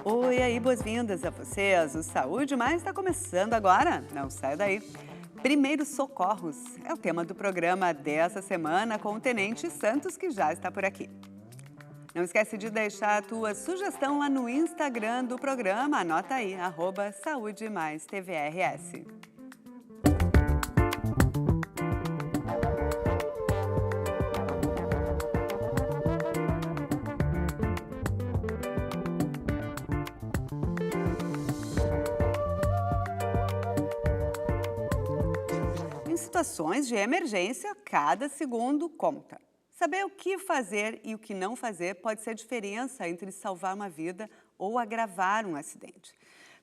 Oi, aí, boas-vindas a vocês. O Saúde Mais está começando agora. Não sai daí. Primeiros socorros é o tema do programa dessa semana com o Tenente Santos, que já está por aqui. Não esquece de deixar a tua sugestão lá no Instagram do programa. Anota aí, @SaúdeMaisTVRS. Em situações de emergência, cada segundo conta. Saber o que fazer e o que não fazer pode ser a diferença entre salvar uma vida ou agravar um acidente.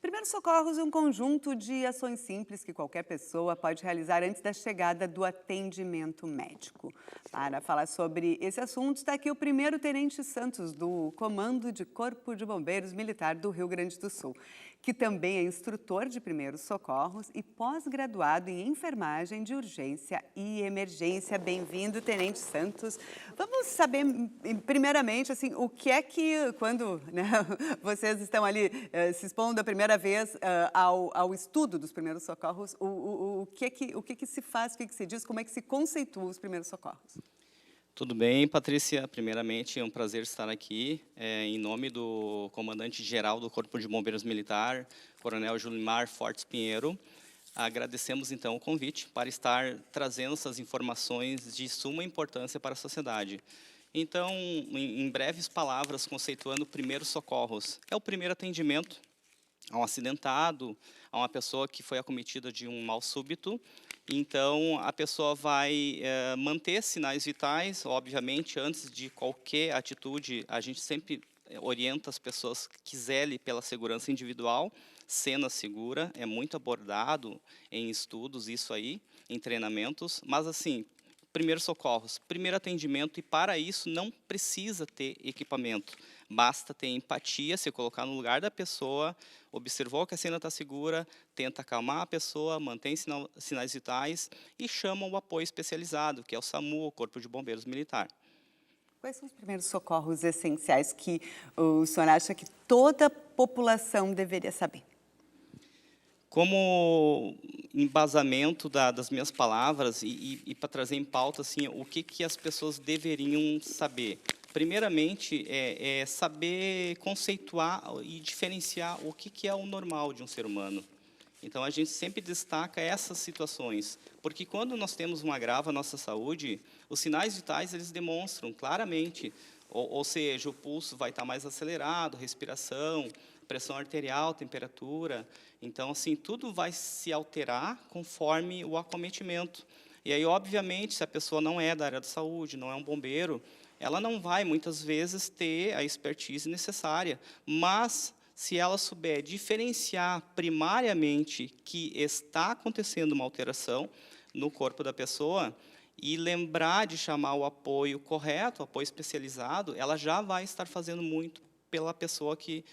Primeiros socorros é um conjunto de ações simples que qualquer pessoa pode realizar antes da chegada do atendimento médico. Para falar sobre esse assunto, está aqui o primeiro Tenente Santos do Comando de Corpo de Bombeiros Militar do Rio Grande do Sul, que também é instrutor de primeiros socorros e pós-graduado em enfermagem de urgência e emergência. Bem-vindo, Tenente Santos. Vamos saber, primeiramente, assim, o que é que, quando vocês estão ali se expondo a primeira vez ao estudo dos primeiros socorros, o que que se faz, o que se diz, como é que se conceitua os primeiros socorros? Tudo bem, Patrícia? Primeiramente, é um prazer estar aqui, em nome do comandante-geral do Corpo de Bombeiros Militar, Coronel Julimar Fortes Pinheiro. Agradecemos, então, o convite para estar trazendo essas informações de suma importância para a sociedade. Então, em breves palavras, conceituando primeiros socorros, é o primeiro atendimento a um acidentado, a uma pessoa que foi acometida de um mal súbito. Então, a pessoa vai manter sinais vitais, obviamente, antes de qualquer atitude, a gente sempre orienta as pessoas que zele pela segurança individual, cena segura, é muito abordado em estudos isso aí, em treinamentos, mas assim, primeiros socorros, primeiro atendimento, e para isso não precisa ter equipamento, basta ter empatia, se colocar no lugar da pessoa, observou que a cena está segura, tenta acalmar a pessoa, mantém sinais vitais e chama o apoio especializado, que é o SAMU, o Corpo de Bombeiros Militar. Quais são os primeiros socorros essenciais que o senhor acha que toda a população deveria saber? Como embasamento das minhas palavras e para trazer em pauta assim, o que as pessoas deveriam saber. Primeiramente, é saber conceituar e diferenciar o que é o normal de um ser humano. Então, a gente sempre destaca essas situações, porque quando nós temos um agravo à nossa saúde, os sinais vitais eles demonstram claramente, ou seja, o pulso vai estar mais acelerado, respiração, pressão arterial, temperatura. Então, assim, tudo vai se alterar conforme o acometimento. E aí, obviamente, se a pessoa não é da área da saúde, não é um bombeiro, ela não vai, muitas vezes, ter a expertise necessária, mas se ela souber diferenciar primariamente que está acontecendo uma alteração no corpo da pessoa e lembrar de chamar o apoio correto, o apoio especializado, ela já vai estar fazendo muito pela pessoa que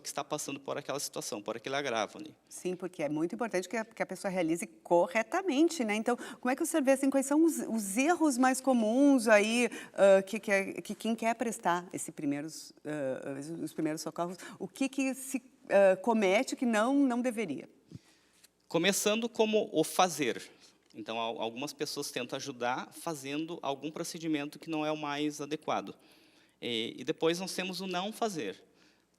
está passando por aquela situação, por aquele agravo ali. Sim, porque é muito importante que a pessoa realize corretamente, né? Então, como é que você vê, assim, quais são os erros mais comuns aí que quem quer prestar os primeiros socorros, o que se comete que não deveria? Começando como o fazer. Então, algumas pessoas tentam ajudar fazendo algum procedimento que não é o mais adequado. E depois nós temos o não fazer,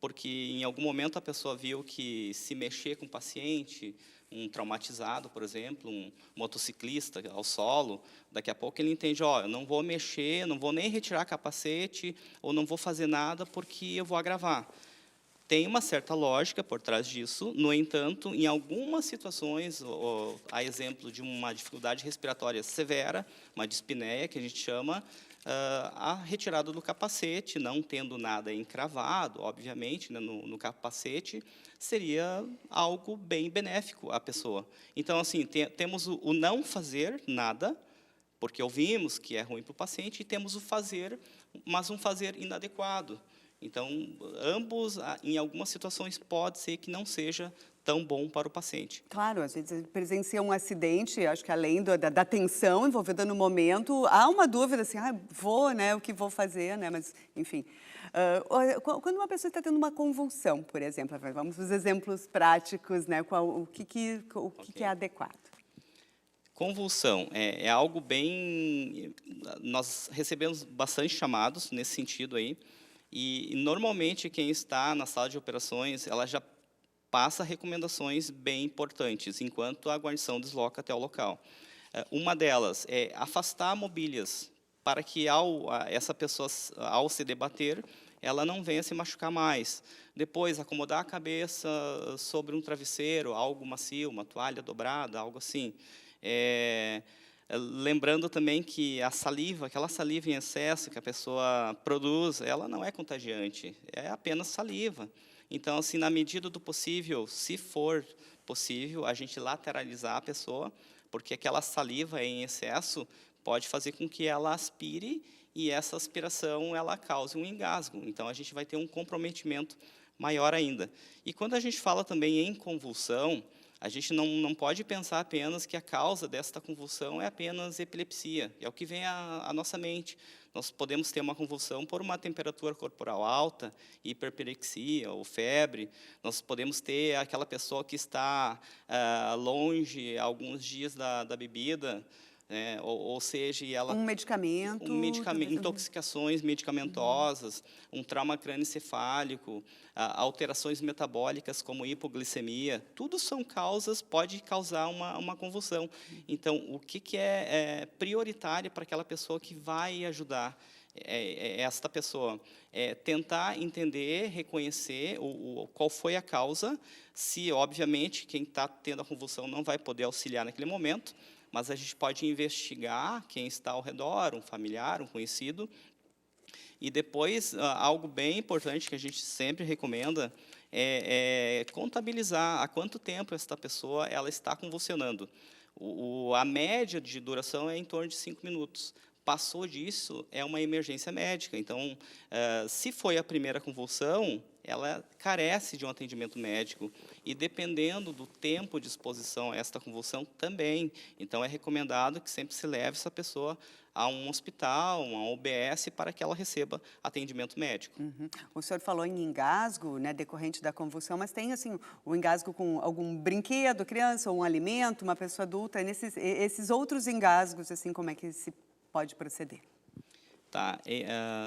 porque em algum momento a pessoa viu que se mexer com o paciente, um traumatizado, por exemplo, um motociclista ao solo, daqui a pouco ele entende, ó, eu não vou mexer, não vou nem retirar capacete, ou não vou fazer nada porque eu vou agravar. Tem uma certa lógica por trás disso, no entanto, em algumas situações, a exemplo de uma dificuldade respiratória severa, uma dispneia, que a gente chama, a retirada do capacete, não tendo nada encravado, obviamente, né, no capacete, seria algo bem benéfico à pessoa. Então, assim, temos o não fazer nada, porque ouvimos que é ruim para o paciente, e temos o fazer, mas um fazer inadequado. Então, ambos, em algumas situações, pode ser que não seja tão bom para o paciente. Claro, às vezes presencia um acidente, acho que além da tensão envolvida no momento, há uma dúvida assim, vou, né, o que vou fazer, né, mas, enfim. Quando uma pessoa está tendo uma convulsão, por exemplo, vamos aos exemplos práticos, né, o que é adequado? Convulsão é algo bem... Nós recebemos bastante chamados nesse sentido aí, e normalmente quem está na sala de operações, ela já passa recomendações bem importantes, enquanto a guarnição desloca até o local. Uma delas é afastar mobílias, para que essa pessoa, ao se debater, ela não venha se machucar mais. Depois, acomodar a cabeça sobre um travesseiro, algo macio, uma toalha dobrada, algo assim. Lembrando também que a saliva, aquela saliva em excesso que a pessoa produz, ela não é contagiante, é apenas saliva. Então, assim, na medida do possível, se for possível, a gente lateralizar a pessoa, porque aquela saliva em excesso pode fazer com que ela aspire e essa aspiração ela cause um engasgo. Então, a gente vai ter um comprometimento maior ainda. E quando a gente fala também em convulsão, a gente não pode pensar apenas que a causa desta convulsão é apenas epilepsia, é o que vem à nossa mente. Nós podemos ter uma convulsão por uma temperatura corporal alta, hiperpirexia ou febre. Nós podemos ter aquela pessoa que está longe alguns dias da bebida, ou seja, ela... Um medicamento... intoxicações medicamentosas, um trauma crânioencefálico, alterações metabólicas como hipoglicemia, tudo são causas, pode causar uma convulsão. Então, o que é prioritário para aquela pessoa que vai ajudar esta pessoa? Tentar entender, reconhecer qual foi a causa, se, obviamente, quem está tendo a convulsão não vai poder auxiliar naquele momento, mas a gente pode investigar quem está ao redor, um familiar, um conhecido. E depois, algo bem importante que a gente sempre recomenda é contabilizar há quanto tempo esta pessoa ela está convulsionando. A média de duração é em torno de 5 minutos. Passou disso, é uma emergência médica. Então, se foi a primeira convulsão, ela carece de um atendimento médico. E, dependendo do tempo de exposição a esta convulsão, também. Então, é recomendado que sempre se leve essa pessoa a um hospital, uma UBS, para que ela receba atendimento médico. Uhum. O senhor falou em engasgo, né, decorrente da convulsão, mas tem assim o engasgo com algum brinquedo, criança, ou um alimento, uma pessoa adulta, esses outros engasgos, assim, como é que se pode proceder? Tá.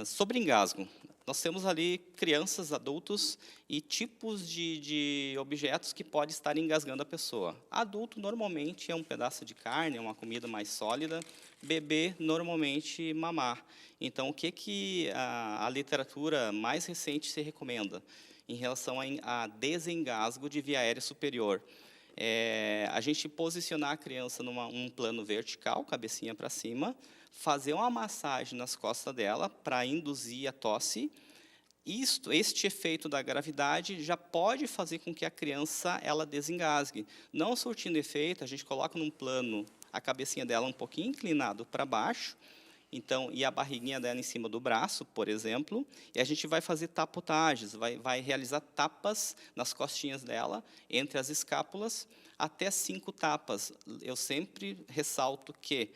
Sobre engasgo, nós temos ali crianças, adultos e tipos de objetos que podem estar engasgando a pessoa. Adulto, normalmente, é um pedaço de carne, é uma comida mais sólida. Bebê, normalmente, mamar. Então, o que a literatura mais recente se recomenda em relação a desengasgo de via aérea superior? A gente posicionar a criança num plano vertical, cabecinha para cima, fazer uma massagem nas costas dela para induzir a tosse. Este efeito da gravidade já pode fazer com que a criança ela desengasgue. Não surtindo efeito, a gente coloca num plano a cabecinha dela um pouquinho inclinado para baixo, então, e a barriguinha dela em cima do braço, por exemplo, e a gente vai fazer tapotagens, vai realizar tapas nas costinhas dela, entre as escápulas, até 5 tapas. Eu sempre ressalto que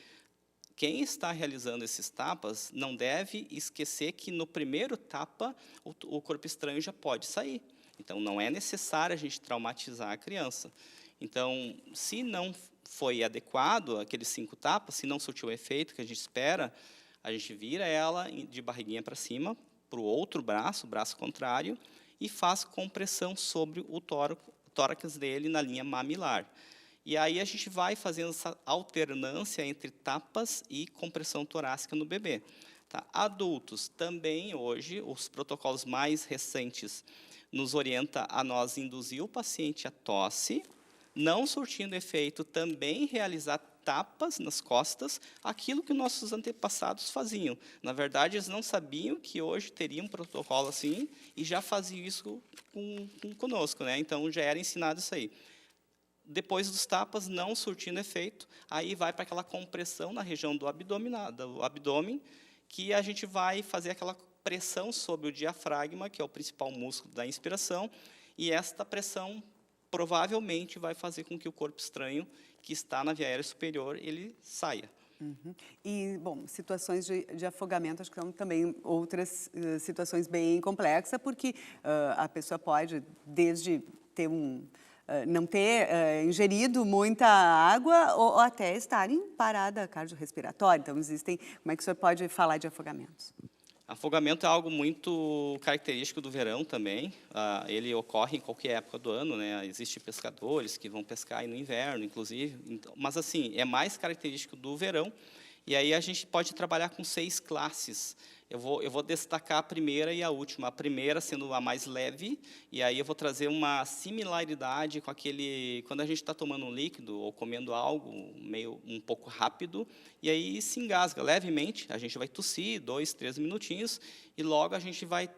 quem está realizando esses tapas não deve esquecer que no primeiro tapa o corpo estranho já pode sair. Então, não é necessário a gente traumatizar a criança. Então, se não foi adequado aqueles 5 tapas, se não surtiu o efeito que a gente espera, a gente vira ela de barriguinha para cima, para o outro braço, o braço contrário, e faz compressão sobre o tórax dele na linha mamilar. E aí a gente vai fazendo essa alternância entre tapas e compressão torácica no bebê. Tá? Adultos, também hoje, os protocolos mais recentes nos orientam a nós induzir o paciente a tosse, não surtindo efeito, também realizar tapas nas costas, aquilo que nossos antepassados faziam. Na verdade, eles não sabiam que hoje teria um protocolo assim e já faziam isso conosco, né? Então, já era ensinado isso aí. Depois dos tapas, não surtindo efeito, aí vai para aquela compressão na região do abdômen, que a gente vai fazer aquela pressão sobre o diafragma, que é o principal músculo da inspiração, e esta pressão provavelmente vai fazer com que o corpo estranho que está na via aérea superior, ele saia. E, bom, situações de afogamento, acho que são também outras situações bem complexas, porque a pessoa pode, desde ter não ter ingerido muita água ou até estar em parada cardiorrespiratória. Então, como é que o senhor pode falar de afogamentos? Afogamento é algo muito característico do verão também. Ele ocorre em qualquer época do ano, né? Existem pescadores que vão pescar aí no inverno, inclusive. Então, mas, assim, é mais característico do verão. E aí a gente pode trabalhar com 6 classes. Eu vou destacar a primeira e a última. A primeira sendo a mais leve, e aí eu vou trazer uma similaridade com aquele... Quando a gente está tomando um líquido ou comendo algo um pouco rápido, e aí se engasga levemente, a gente vai tossir 2, 3 minutinhos, e logo a gente vai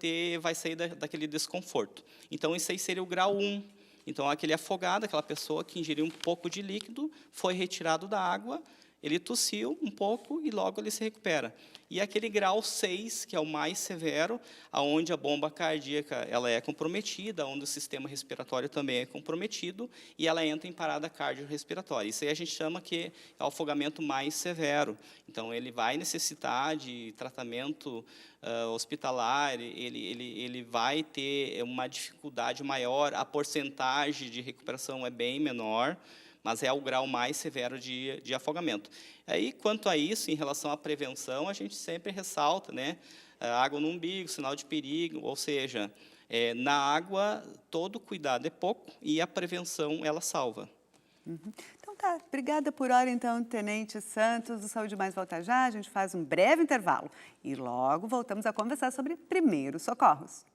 sair daquele desconforto. Então, esse aí seria o grau 1. Então, aquele afogado, aquela pessoa que ingeriu um pouco de líquido, foi retirado da água, ele tossiu um pouco e logo ele se recupera. E aquele grau 6, que é o mais severo, onde a bomba cardíaca ela é comprometida, onde o sistema respiratório também é comprometido, e ela entra em parada cardiorrespiratória. Isso aí a gente chama que é o afogamento mais severo. Então, ele vai necessitar de tratamento hospitalar, ele vai ter uma dificuldade maior, a porcentagem de recuperação é bem menor, mas é o grau mais severo de afogamento. Aí, quanto a isso, em relação à prevenção, a gente sempre ressalta, né, água no umbigo, sinal de perigo, ou seja, na água, todo cuidado é pouco e a prevenção, ela salva. Então tá, obrigada por hora então, Tenente Santos. O Saúde Mais volta já, a gente faz um breve intervalo e logo voltamos a conversar sobre primeiros socorros.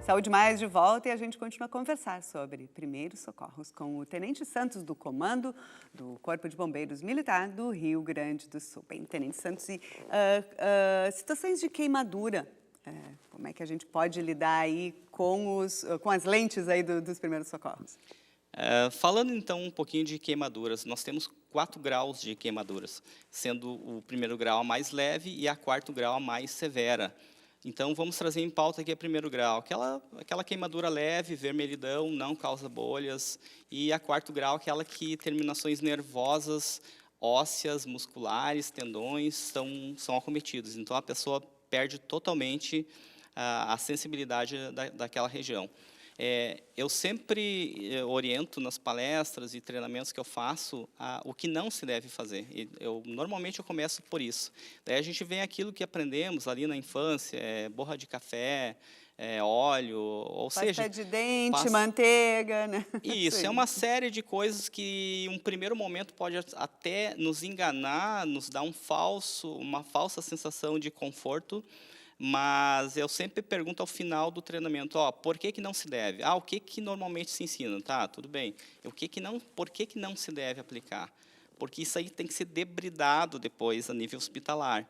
Saúde Mais de volta e a gente continua a conversar sobre primeiros socorros com o Tenente Santos do Comando do Corpo de Bombeiros Militar do Rio Grande do Sul. Bem, Tenente Santos, situações de queimadura, como é que a gente pode lidar aí com as lentes aí dos primeiros socorros? Falando então um pouquinho de queimaduras, nós temos 4 graus de queimaduras, sendo o primeiro grau a mais leve e a 4º grau a mais severa. Então, vamos trazer em pauta aqui o primeiro grau. Aquela queimadura leve, vermelhidão, não causa bolhas. E a 4º grau, aquela que terminações nervosas, ósseas, musculares, tendões são acometidos. Então, a pessoa perde totalmente a sensibilidade daquela região. Eu sempre oriento nas palestras e treinamentos que eu faço o que não se deve fazer. Normalmente eu começo por isso. Daí a gente vem aquilo que aprendemos ali na infância, borra de café, óleo, ou seja... Pasta de dente, manteiga, né? Isso, é uma série de coisas que, em um primeiro momento, pode até nos enganar, nos dar uma falsa sensação de conforto, mas eu sempre pergunto ao final do treinamento, por que não se deve? O que normalmente se ensina? Tá, tudo bem. Por que não se deve aplicar? Porque isso aí tem que ser debridado depois a nível hospitalar.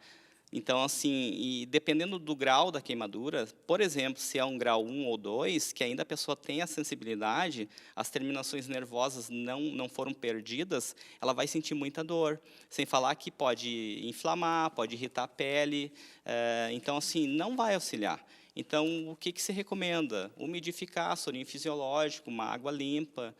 Então, assim, e dependendo do grau da queimadura, por exemplo, se é um grau 1 ou 2, que ainda a pessoa tem a sensibilidade, as terminações nervosas não foram perdidas, ela vai sentir muita dor. Sem falar que pode inflamar, pode irritar a pele. Então, assim, não vai auxiliar. Então, o que se recomenda? Umidificar, sorinho fisiológico, uma água limpa,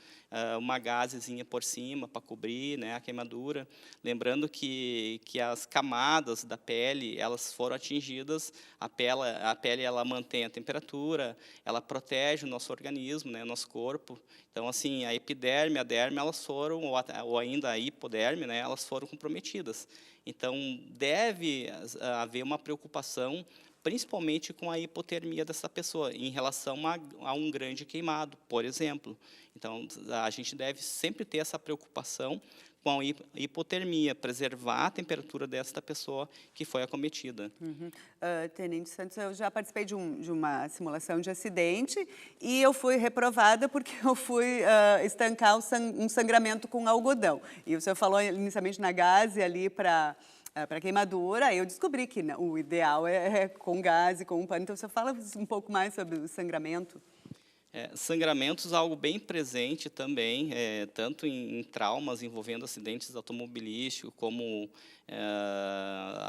uma gazezinha por cima para cobrir, né, a queimadura. Lembrando que as camadas da pele, elas foram atingidas, a pele ela mantém a temperatura, ela protege o nosso organismo, né, o nosso corpo. Então, assim, a epiderme, a derme, elas foram, ou ainda a hipoderme, né, elas foram comprometidas. Então, deve haver uma preocupação principalmente com a hipotermia dessa pessoa, em relação a um grande queimado, por exemplo. Então, a gente deve sempre ter essa preocupação com a hipotermia, preservar a temperatura desta pessoa que foi acometida. Tenente Santos, eu já participei de uma simulação de acidente e eu fui reprovada porque eu fui estancar um sangramento com algodão. E o senhor falou inicialmente na gaze ali para queimadura, eu descobri que não, o ideal é com gás e com um pano. Então, você fala um pouco mais sobre o sangramento? Sangramentos, algo bem presente também, tanto em traumas envolvendo acidentes automobilísticos, como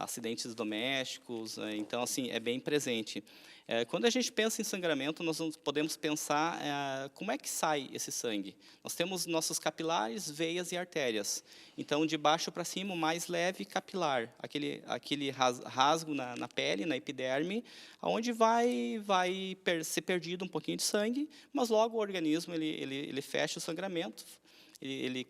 acidentes domésticos, então, assim, é bem presente. Quando a gente pensa em sangramento, nós podemos pensar como é que sai esse sangue. Nós temos nossos capilares, veias e artérias. Então, de baixo para cima, o mais leve capilar, aquele rasgo na pele, na epiderme, onde vai ser perdido um pouquinho de sangue, mas logo o organismo ele fecha o sangramento, ele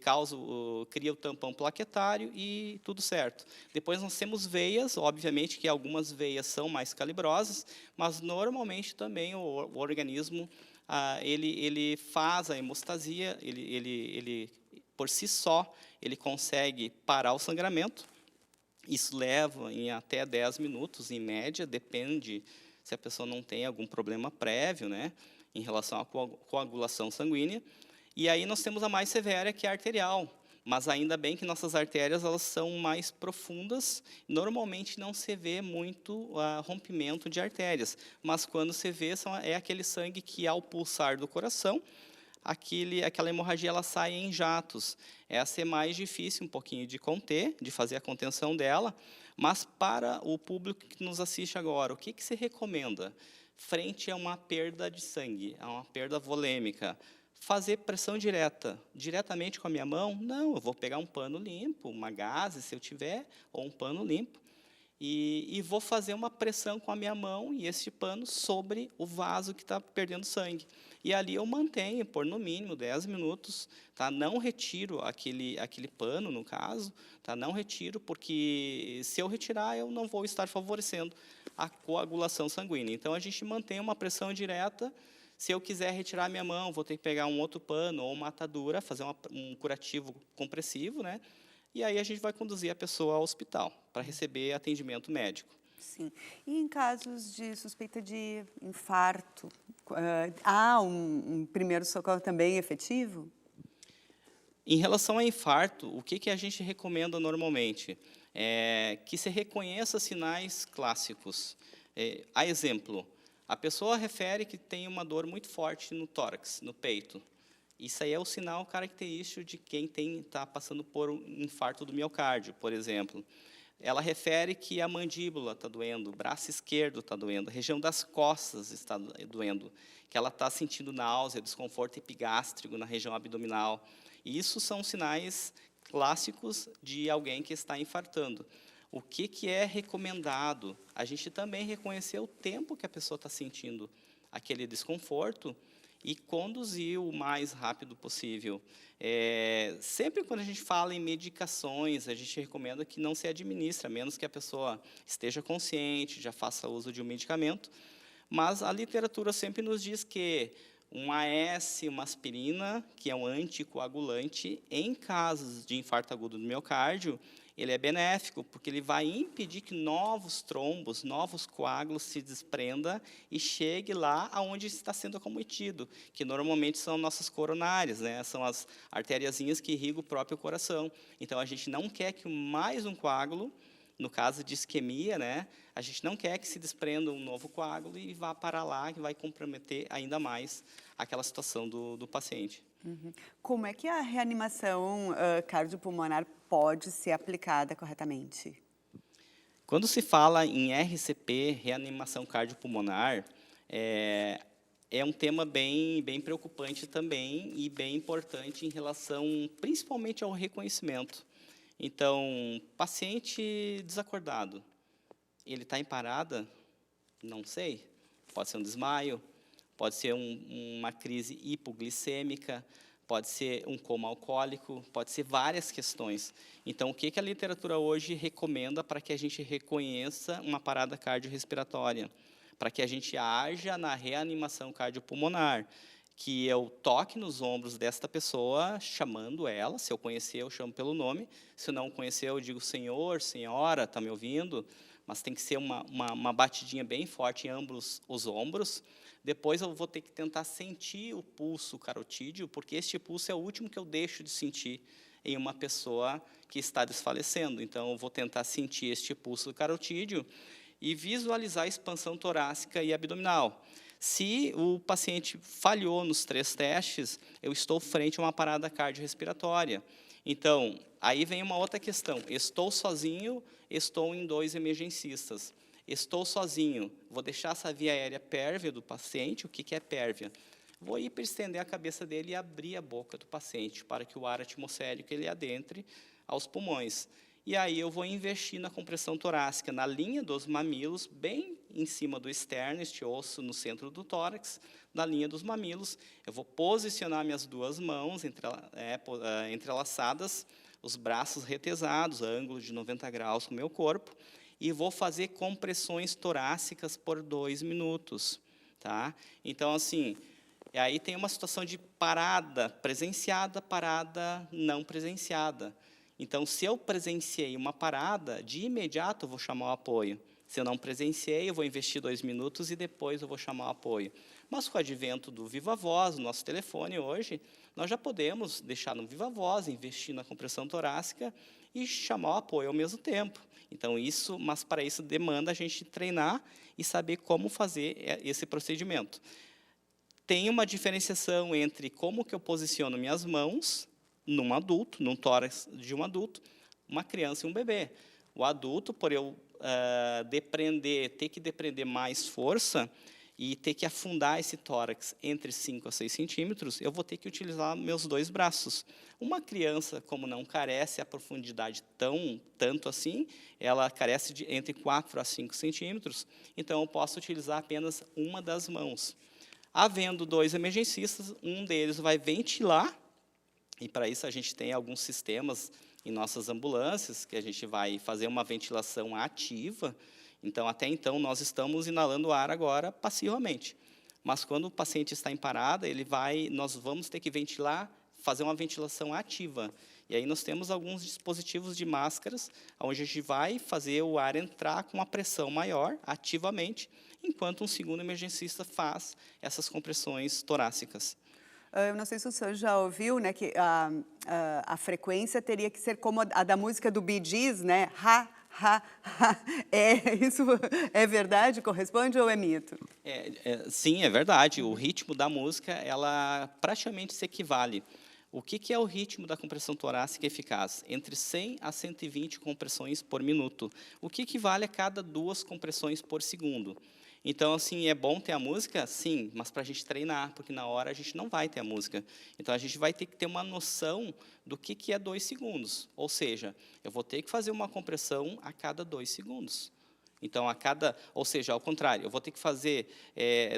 cria o tampão plaquetário e tudo certo. Depois nós temos veias, obviamente que algumas veias são mais calibrosas, mas normalmente também o organismo ele faz a hemostasia, ele por si só ele consegue parar o sangramento. Isso leva em até 10 minutos, em média, depende se a pessoa não tem algum problema prévio, né, em relação à coagulação sanguínea. E aí nós temos a mais severa, que é a arterial. Mas ainda bem que nossas artérias elas são mais profundas. Normalmente não se vê muito rompimento de artérias. Mas quando se vê, é aquele sangue que, ao pulsar do coração, aquela hemorragia ela sai em jatos. Essa é mais difícil um pouquinho de conter, de fazer a contenção dela. Mas para o público que nos assiste agora, o que se recomenda? Frente a uma perda de sangue, a uma perda volêmica, fazer pressão diretamente com a minha mão? Não, eu vou pegar um pano limpo, uma gaze, se eu tiver, ou um pano limpo, e vou fazer uma pressão com a minha mão e este pano sobre o vaso que está perdendo sangue. E ali eu mantenho por no mínimo 10 minutos, tá? Não retiro aquele pano, no caso, tá? Não retiro, porque se eu retirar, eu não vou estar favorecendo a coagulação sanguínea. Então, a gente mantém uma pressão direta. Se eu quiser retirar minha mão, vou ter que pegar um outro pano ou uma atadura, fazer um curativo compressivo, né? E aí a gente vai conduzir a pessoa ao hospital para receber atendimento médico. Sim. E em casos de suspeita de infarto, há um primeiro socorro também efetivo? Em relação a infarto, o que a gente recomenda normalmente? Que se reconheça sinais clássicos. A exemplo, a pessoa refere que tem uma dor muito forte no tórax, no peito. Isso aí é o sinal característico de quem está passando por um infarto do miocárdio, por exemplo. Ela refere que a mandíbula está doendo, o braço esquerdo está doendo, a região das costas está doendo, que ela está sentindo náusea, desconforto epigástrico na região abdominal. E isso são sinais clássicos de alguém que está infartando. O que é recomendado? A gente também reconhecer o tempo que a pessoa está sentindo aquele desconforto e conduzir o mais rápido possível. Sempre quando a gente fala em medicações, a gente recomenda que não se administre, a menos que a pessoa esteja consciente, já faça uso de um medicamento. Mas a literatura sempre nos diz que um AS, uma aspirina, que é um anticoagulante, em casos de infarto agudo do miocárdio, ele é benéfico, porque ele vai impedir que novos trombos, novos coágulos se desprenda e chegue lá aonde está sendo acometido, que normalmente são nossas coronárias, né? São as artériazinhas que irrigam o próprio coração. Então, a gente não quer que mais um coágulo, no caso de isquemia, né? A gente não quer que se desprenda um novo coágulo e vá para lá, que vai comprometer ainda mais aquela situação do paciente. Uhum. Como é que a reanimação cardiopulmonar pode ser aplicada corretamente? Quando se fala em RCP, reanimação cardiopulmonar, é um tema bem preocupante também e bem importante em relação, principalmente, ao reconhecimento. Então, paciente desacordado, ele está em parada? Não sei. Pode ser um desmaio, pode ser uma crise hipoglicêmica, pode ser um coma alcoólico, pode ser várias questões. Então, o que a literatura hoje recomenda para que a gente reconheça uma parada cardiorrespiratória? Para que a gente haja na reanimação cardiopulmonar, que eu toque nos ombros desta pessoa, chamando ela. Se eu conhecer, eu chamo pelo nome. Se eu não conhecer, eu digo senhor, senhora, está me ouvindo? Mas tem que ser uma batidinha bem forte em ambos os ombros. Depois eu vou ter que tentar sentir o pulso carotídeo, porque este pulso é o último que eu deixo de sentir em uma pessoa que está desfalecendo. Então, eu vou tentar sentir este pulso carotídeo e visualizar a expansão torácica e abdominal. Se o paciente falhou nos 3 testes, eu estou frente a uma parada cardiorrespiratória. Então, aí vem uma outra questão. Estou sozinho, estou em 2 emergencistas. Estou sozinho, vou deixar essa via aérea pérvia do paciente. O que é pérvia? Vou hiperestender a cabeça dele e abrir a boca do paciente para que o ar atmosférico ele adentre aos pulmões. E aí eu vou investir na compressão torácica, na linha dos mamilos, bem em cima do externo, este osso no centro do tórax, na linha dos mamilos. Eu vou posicionar minhas 2 mãos entrelaçadas, os braços retesados, ângulo de 90 graus com o meu corpo, e vou fazer compressões torácicas por 2 minutos. Tá? Então, assim, aí tem uma situação de parada presenciada, parada não presenciada. Então, se eu presenciei uma parada, de imediato eu vou chamar o apoio. Se eu não presenciei, eu vou investir 2 minutos e depois eu vou chamar o apoio. Mas com o advento do Viva Voz, do nosso telefone hoje, nós já podemos deixar no Viva Voz, investir na compressão torácica e chamar o apoio ao mesmo tempo. Então, mas para isso demanda a gente treinar e saber como fazer esse procedimento. Tem uma diferenciação entre como que eu posiciono minhas mãos num adulto, num tórax de um adulto, uma criança e um bebê. O adulto, por eu ter que depreender mais força e ter que afundar esse tórax entre 5 a 6 centímetros, eu vou ter que utilizar meus 2 braços. Uma criança, como não carece a profundidade tanto assim, ela carece de entre 4 a 5 centímetros, então eu posso utilizar apenas uma das mãos. Havendo 2 emergencistas, um deles vai ventilar, e para isso a gente tem alguns sistemas em nossas ambulâncias, que a gente vai fazer uma ventilação ativa. Então, até então, nós estamos inalando ar agora passivamente. Mas quando o paciente está em parada, nós vamos ter que ventilar, fazer uma ventilação ativa. E aí nós temos alguns dispositivos de máscaras, onde a gente vai fazer o ar entrar com uma pressão maior, ativamente, enquanto um segundo emergencista faz essas compressões torácicas. Eu não sei se o senhor já ouviu, né, que a frequência teria que ser como a da música do Bee Gees, né? Ha, ha, ha. Isso é verdade? Corresponde ou é mito? Sim, é verdade. O ritmo da música, ela praticamente se equivale. O que é o ritmo da compressão torácica eficaz? Entre 100 a 120 compressões por minuto, o que equivale a cada 2 compressões por segundo. Então, assim, é bom ter a música? Sim, mas para a gente treinar, porque na hora a gente não vai ter a música. Então, a gente vai ter que ter uma noção do que é 2 segundos. Ou seja, eu vou ter que fazer uma compressão a cada 2 segundos. Então, ou seja, ao contrário, eu vou ter que fazer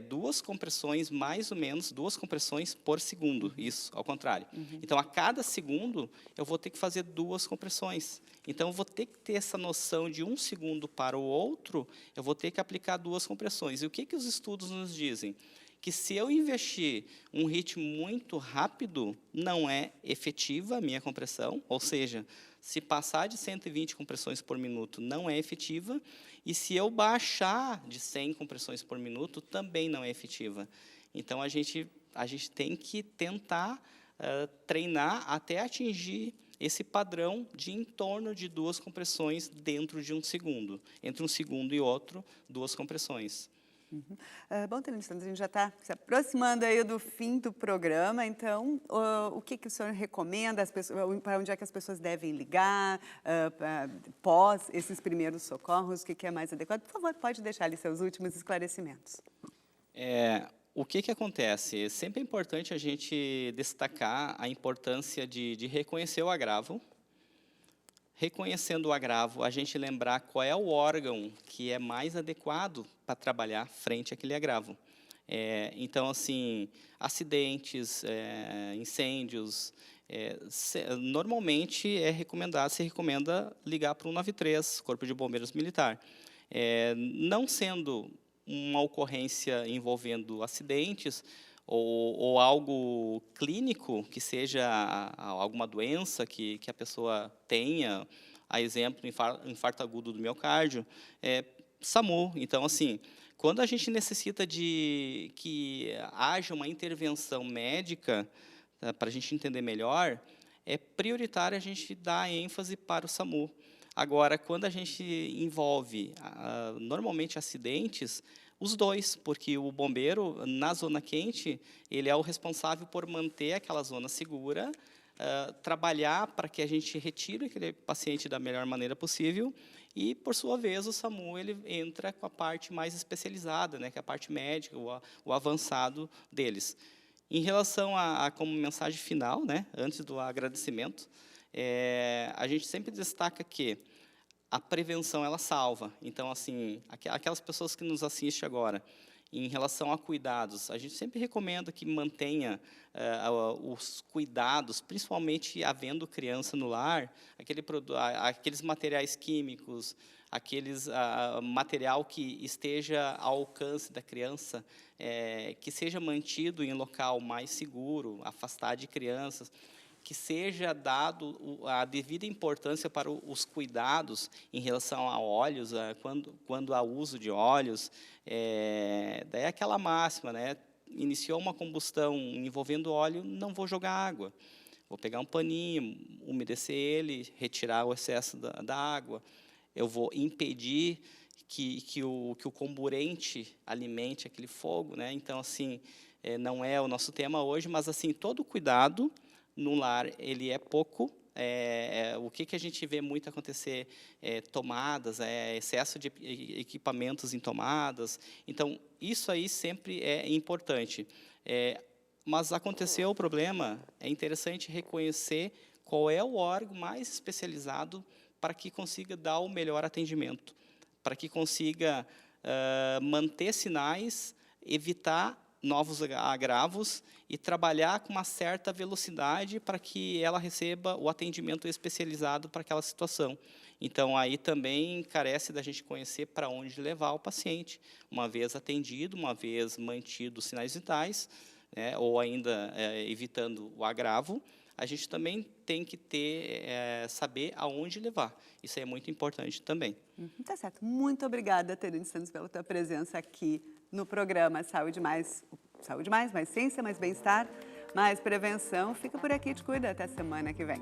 2 compressões, mais ou menos, 2 compressões por segundo, isso, ao contrário. Então, a cada segundo, eu vou ter que fazer 2 compressões. Então, eu vou ter que ter essa noção de 1 segundo para o outro, eu vou ter que aplicar 2 compressões. E o que os estudos nos dizem? Que se eu investir um ritmo muito rápido, não é efetiva a minha compressão, ou seja, se passar de 120 compressões por minuto, não é efetiva, e se eu baixar de 100 compressões por minuto, também não é efetiva. Então, a gente tem que tentar treinar até atingir esse padrão de em torno de 2 compressões dentro de 1 segundo. Entre um segundo e outro, 2 compressões. Bom, tenista, a gente já está se aproximando aí do fim do programa, então, o que o senhor recomenda, para onde é que as pessoas devem ligar, pós esses primeiros socorros, o que é mais adequado? Por favor, pode deixar ali seus últimos esclarecimentos. O que acontece? Sempre é importante a gente destacar a importância de reconhecer o agravo. Reconhecendo o agravo, a gente lembrar qual é o órgão que é mais adequado para trabalhar frente àquele agravo. Então, assim, acidentes, incêndios, normalmente se recomenda ligar para o 193, Corpo de Bombeiros Militar. Não sendo uma ocorrência envolvendo acidentes, ou algo clínico, que seja alguma doença que a pessoa tenha, a exemplo, infarto agudo do miocárdio, SAMU. Então, assim, quando a gente necessita de que haja uma intervenção médica, para a gente entender melhor, é prioritário a gente dar ênfase para o SAMU. Agora, quando a gente envolve, normalmente, acidentes, os dois, porque o bombeiro, na zona quente, ele é o responsável por manter aquela zona segura, trabalhar para que a gente retire aquele paciente da melhor maneira possível e, por sua vez, o SAMU ele entra com a parte mais especializada, né, que é a parte médica, o avançado deles. Em relação a como mensagem final, né, antes do agradecimento, a gente sempre destaca que a prevenção ela salva. Então, assim, aquelas pessoas que nos assistem agora, em relação a cuidados, a gente sempre recomenda que mantenha os cuidados, principalmente havendo criança no lar, aqueles materiais químicos, aqueles material que esteja ao alcance da criança, que seja mantido em local mais seguro, afastado de crianças, que seja dado a devida importância para os cuidados em relação a óleos, quando há uso de óleos, daí é aquela máxima, né? Iniciou uma combustão envolvendo óleo, não vou jogar água. Vou pegar um paninho, umedecer ele, retirar o excesso da água. Eu vou impedir que o comburente alimente aquele fogo, né? Então, assim, não é o nosso tema hoje, mas, assim, todo cuidado no lar, ele é pouco. O que a gente vê muito acontecer? Tomadas, excesso de equipamentos em tomadas. Então, isso aí sempre é importante. Mas aconteceu o problema, é interessante reconhecer qual é o órgão mais especializado para que consiga dar o melhor atendimento, para que consiga manter sinais, evitar novos agravos e trabalhar com uma certa velocidade para que ela receba o atendimento especializado para aquela situação. Então, aí também carece da gente conhecer para onde levar o paciente, uma vez atendido, uma vez mantido os sinais vitais, né, ou ainda evitando o agravo, a gente também tem que saber aonde levar. Isso é muito importante também. Tá certo. Muito obrigada, Terence Santos, pela tua presença aqui no programa Saúde Mais, mais ciência, mais bem-estar, mais prevenção. Fica por aqui, te cuida. Até semana que vem.